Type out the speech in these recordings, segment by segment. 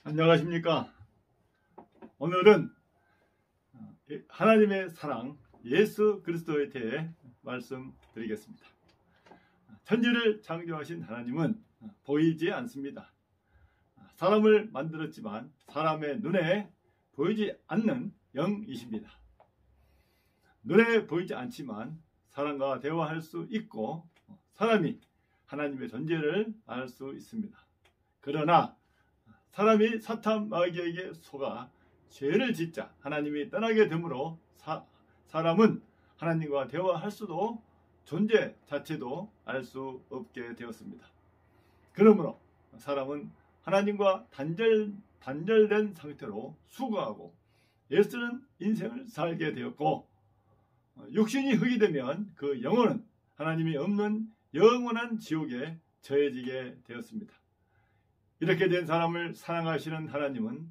안녕하십니까. 오늘은 하나님의 사랑 예수 그리스도에 대해 말씀드리겠습니다. 천지를 창조하신 하나님은 보이지 않습니다. 사람을 만들었지만 사람의 눈에 보이지 않는 영이십니다. 눈에 보이지 않지만 사람과 대화할 수 있고 사람이 하나님의 존재를 알 수 있습니다. 그러나 사람이 사탄 마귀에게 속아 죄를 짓자 하나님이 떠나게 되므로 사람은 하나님과 대화할 수도 존재 자체도 알 수 없게 되었습니다. 그러므로 사람은 하나님과 단절된 상태로 수고하고 애쓰는 인생을 살게 되었고, 육신이 흙이 되면 그 영혼은 하나님이 없는 영원한 지옥에 처해지게 되었습니다. 이렇게 된 사람을 사랑하시는 하나님은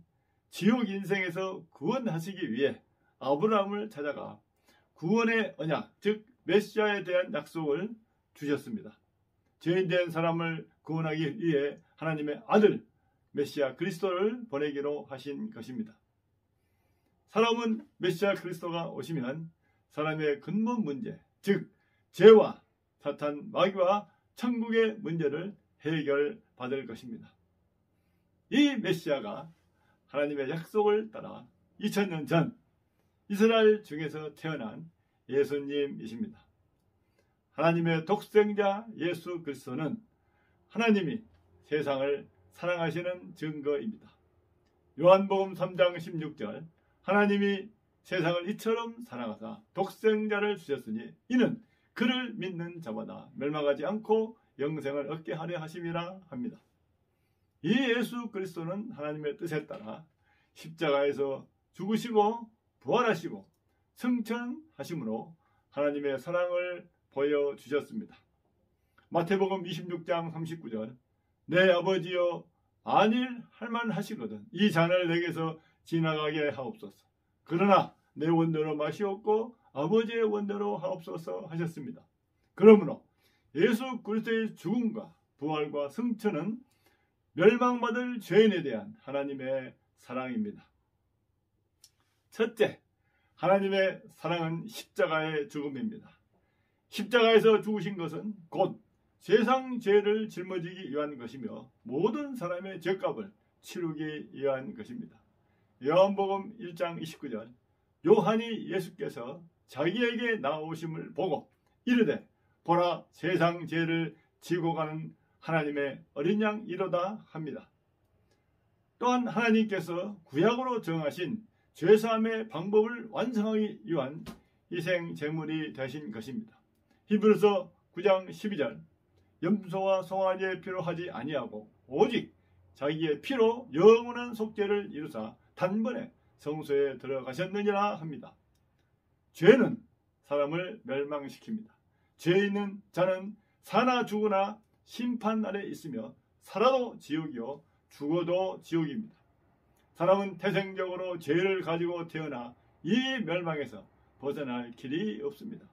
지옥 인생에서 구원하시기 위해 아브라함을 찾아가 구원의 언약, 즉 메시아에 대한 약속을 주셨습니다. 죄인된 사람을 구원하기 위해 하나님의 아들 메시아 그리스도를 보내기로 하신 것입니다. 사람은 메시아 그리스도가 오시면 사람의 근본 문제, 즉 죄와 사탄 마귀와 천국의 문제를 해결받을 것입니다. 이 메시아가 하나님의 약속을 따라 2000년 전 이스라엘 중에서 태어난 예수님이십니다. 하나님의 독생자 예수 그리스도는 하나님이 세상을 사랑하시는 증거입니다. 요한복음 3장 16절 하나님이 세상을 이처럼 사랑하사 독생자를 주셨으니 이는 그를 믿는 자마다 멸망하지 않고 영생을 얻게 하려 하심이라 합니다. 이 예수 그리스도는 하나님의 뜻에 따라 십자가에서 죽으시고 부활하시고 승천하심으로 하나님의 사랑을 보여주셨습니다. 마태복음 26장 39절 내 아버지여 만일 할만하시거든 이 잔을 내게서 지나가게 하옵소서. 그러나 내 원대로 마시옵고 아버지의 원대로 하옵소서 하셨습니다. 그러므로 예수 그리스도의 죽음과 부활과 승천은 멸망받을 죄인에 대한 하나님의 사랑입니다. 첫째, 하나님의 사랑은 십자가의 죽음입니다. 십자가에서 죽으신 것은 곧 세상 죄를 짊어지기 위한 것이며 모든 사람의 죄값을 치르기 위한 것입니다. 요한복음 1장 29절 요한이 예수께서 자기에게 나오심을 보고 이르되 보라 세상 죄를 지고 가는 하나님의 어린 양이로다 합니다. 또한 하나님께서 구약으로 정하신 죄사함의 방법을 완성하기 위한 희생 제물이 되신 것입니다. 히브리서 9장 12절 염소와 송아지의 피로 하지 아니하고 오직 자기의 피로 영원한 속죄를 이루사 단번에 성소에 들어가셨느니라 합니다. 죄는 사람을 멸망시킵니다. 죄 있는 자는 사나 죽으나 심판 아래 있으며 살아도 지옥이요 죽어도 지옥입니다. 사람은 태생적으로 죄를 가지고 태어나 이 멸망에서 벗어날 길이 없습니다.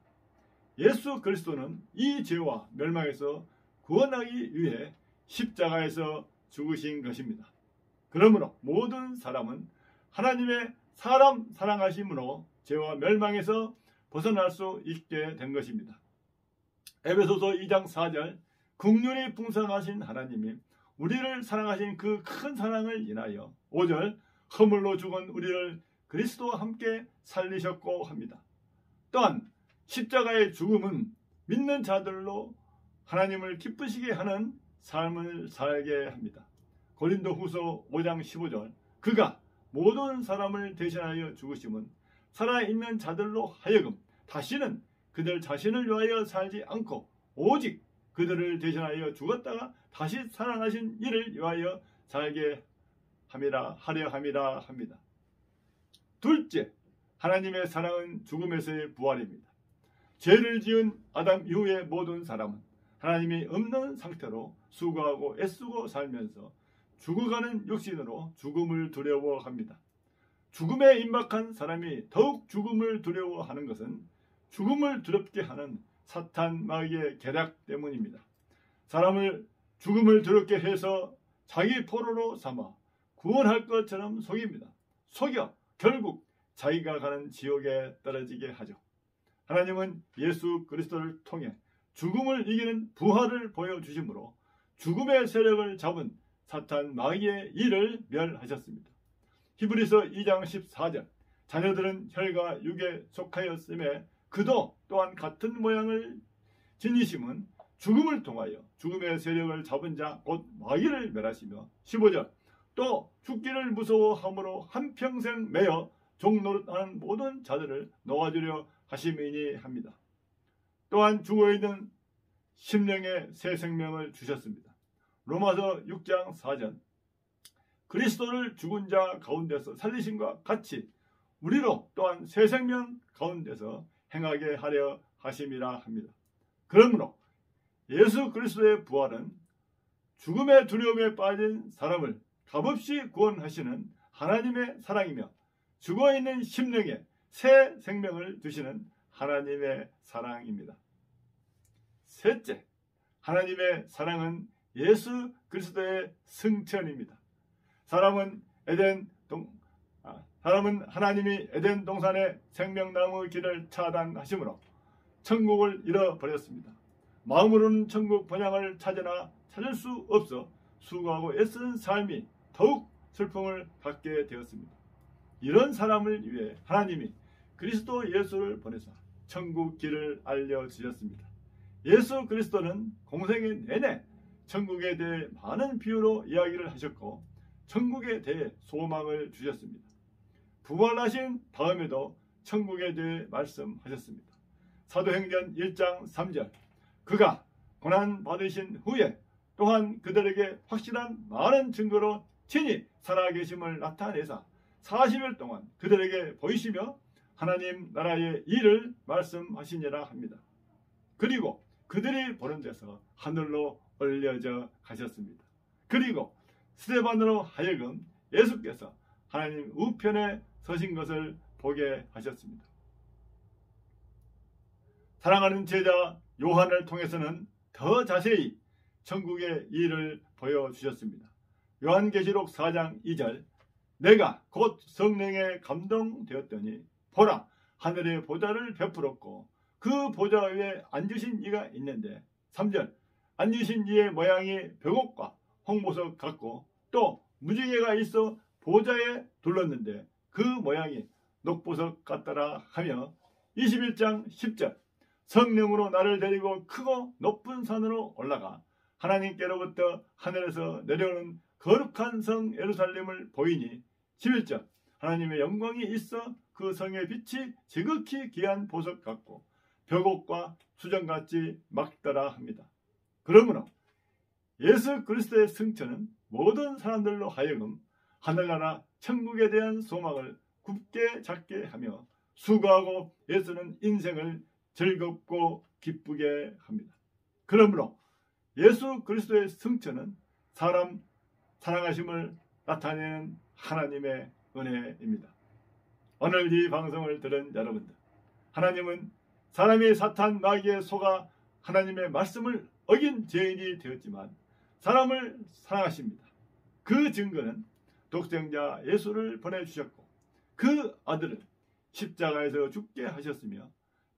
예수 그리스도는 이 죄와 멸망에서 구원하기 위해 십자가에서 죽으신 것입니다. 그러므로 모든 사람은 하나님의 사람 사랑하심으로 죄와 멸망에서 벗어날 수 있게 된 것입니다. 에베소서 2장 4절 긍휼이 풍성하신 하나님이 우리를 사랑하신 그 큰 사랑을 인하여 5절 허물로 죽은 우리를 그리스도와 함께 살리셨고 합니다. 또한 십자가의 죽음은 믿는 자들로 하나님을 기쁘시게 하는 삶을 살게 합니다. 고린도후서 5장 15절 그가 모든 사람을 대신하여 죽으심은 살아있는 자들로 하여금 다시는 그들 자신을 위하여 살지 않고 오직 그들을 대신하여 죽었다가 다시 살아나신 이를 위하여 살게 하려 함이라 합니다. 둘째, 하나님의 사랑은 죽음에서의 부활입니다. 죄를 지은 아담 이후의 모든 사람은 하나님이 없는 상태로 수고하고 애쓰고 살면서 죽어가는 육신으로 죽음을 두려워합니다. 죽음에 임박한 사람이 더욱 죽음을 두려워하는 것은 죽음을 두렵게 하는 사탄 마귀의 계략 때문입니다. 사람을 죽음을 두렵게 해서 자기 포로로 삼아 구원할 것처럼 속입니다. 속여 결국 자기가 가는 지옥에 떨어지게 하죠. 하나님은 예수 그리스도를 통해 죽음을 이기는 부활을 보여주심으로 죽음의 세력을 잡은 사탄 마귀의 일을 멸하셨습니다. 히브리서 2장 14절 자녀들은 혈과 육에 속하였음에 그도 또한 같은 모양을 지니심은 죽음을 통하여 죽음의 세력을 잡은 자 곧 마귀를 멸하시며 15절 또 죽기를 무서워함으로 한평생 매여 종노릇하는 모든 자들을 놓아주려 하심이니 합니다. 또한 죽어있는 심령의 새 생명을 주셨습니다. 로마서 6장 4절 그리스도를 죽은 자 가운데서 살리심과 같이 우리로 또한 새 생명 가운데서 행하게 하려 하심이라 합니다. 그러므로 예수 그리스도의 부활은 죽음의 두려움에 빠진 사람을 값없이 구원하시는 하나님의 사랑이며 죽어있는 심령에 새 생명을 주시는 하나님의 사랑입니다. 셋째, 하나님의 사랑은 예수 그리스도의 승천입니다. 사람은 하나님이 에덴 동산의 생명나무 길을 차단하심으로 천국을 잃어버렸습니다. 마음으로는 천국 번향을 찾으나 찾을 수 없어 수고하고 애쓰는 삶이 더욱 슬픔을 갖게 되었습니다. 이런 사람을 위해 하나님이 그리스도 예수를 보내사 천국 길을 알려주셨습니다. 예수 그리스도는 공생의 내내 천국에 대해 많은 비유로 이야기를 하셨고 천국에 대해 소망을 주셨습니다. 부활하신 다음에도 천국에 대해 말씀하셨습니다. 사도행전 1장 3절 그가 고난받으신 후에 또한 그들에게 확실한 많은 증거로 친히 살아계심을 나타내사 40일 동안 그들에게 보이시며 하나님 나라의 일을 말씀하시니라 합니다. 그리고 그들이 보는 데서 하늘로 올려져 가셨습니다. 그리고 스데반으로 하여금 예수께서 하나님 우편에 서신 것을 보게 하셨습니다. 사랑하는 제자 요한을 통해서는 더 자세히 천국의 일을 보여주셨습니다. 요한계시록 4장 2절 내가 곧 성령에 감동되었더니 보라 하늘의 보좌를 베풀었고 그 보좌 위에 앉으신 이가 있는데 3절 앉으신 이의 모양이 벽옥과 홍보석 같고 또 무지개가 있어 보좌에 둘렀는데 그 모양이 녹보석 같더라 하며 21장 10절 성령으로 나를 데리고 크고 높은 산으로 올라가 하나님께로부터 하늘에서 내려오는 거룩한 성 예루살렘을 보이니 11절 하나님의 영광이 있어 그 성의 빛이 지극히 귀한 보석 같고 벽옥과 수정같이 막더라 합니다. 그러므로 예수 그리스도의 승천은 모든 사람들로 하여금 하늘나라 천국에 대한 소망을 굳게 잡게 하며 수고하고 애쓰는 인생을 즐겁고 기쁘게 합니다. 그러므로 예수 그리스도의 승천은 사람 사랑하심을 나타내는 하나님의 은혜입니다. 오늘 이 방송을 들은 여러분들, 하나님은 사람이 사탄 마귀에 속아 하나님의 말씀을 어긴 죄인이 되었지만 사람을 사랑하십니다. 그 증거는 독생자 예수를 보내주셨고 그 아들을 십자가에서 죽게 하셨으며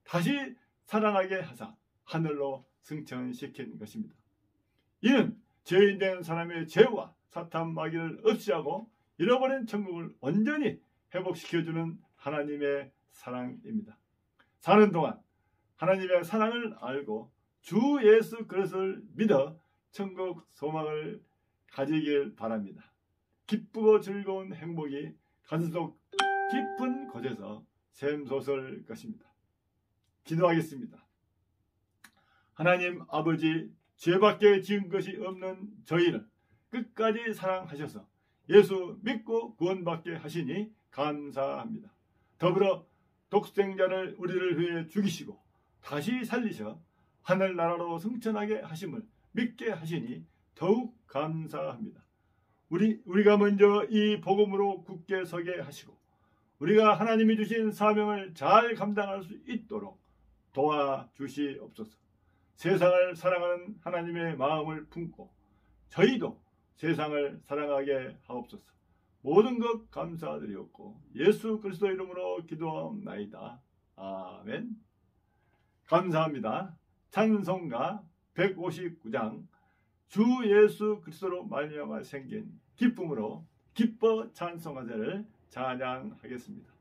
다시 사랑하게 하사 하늘로 승천시킨 것입니다. 이는 죄인된 사람의 죄와 사탄 마귀를 없이하고 잃어버린 천국을 온전히 회복시켜주는 하나님의 사랑입니다. 사는 동안 하나님의 사랑을 알고 주 예수 그리스도를 믿어 천국 소망을 가지길 바랍니다. 기쁘고 즐거운 행복이 가슴속 깊은 곳에서 샘솟을 것입니다. 기도하겠습니다. 하나님 아버지, 죄밖에 지은 것이 없는 저희를 끝까지 사랑하셔서 예수 믿고 구원받게 하시니 감사합니다. 더불어 독생자를 우리를 위해 죽이시고 다시 살리셔 하늘나라로 승천하게 하심을 믿게 하시니 더욱 감사합니다. 우리가 먼저 이 복음으로 굳게 서게 하시고 우리가 하나님이 주신 사명을 잘 감당할 수 있도록 도와주시옵소서. 세상을 사랑하는 하나님의 마음을 품고 저희도 세상을 사랑하게 하옵소서. 모든 것 감사드리옵고 예수 그리스도 이름으로 기도하옵나이다. 아멘. 감사합니다. 찬송가 159장 주 예수 그리스도로 말미암아 생긴 기쁨으로 기뻐 찬송하자를 찬양하겠습니다.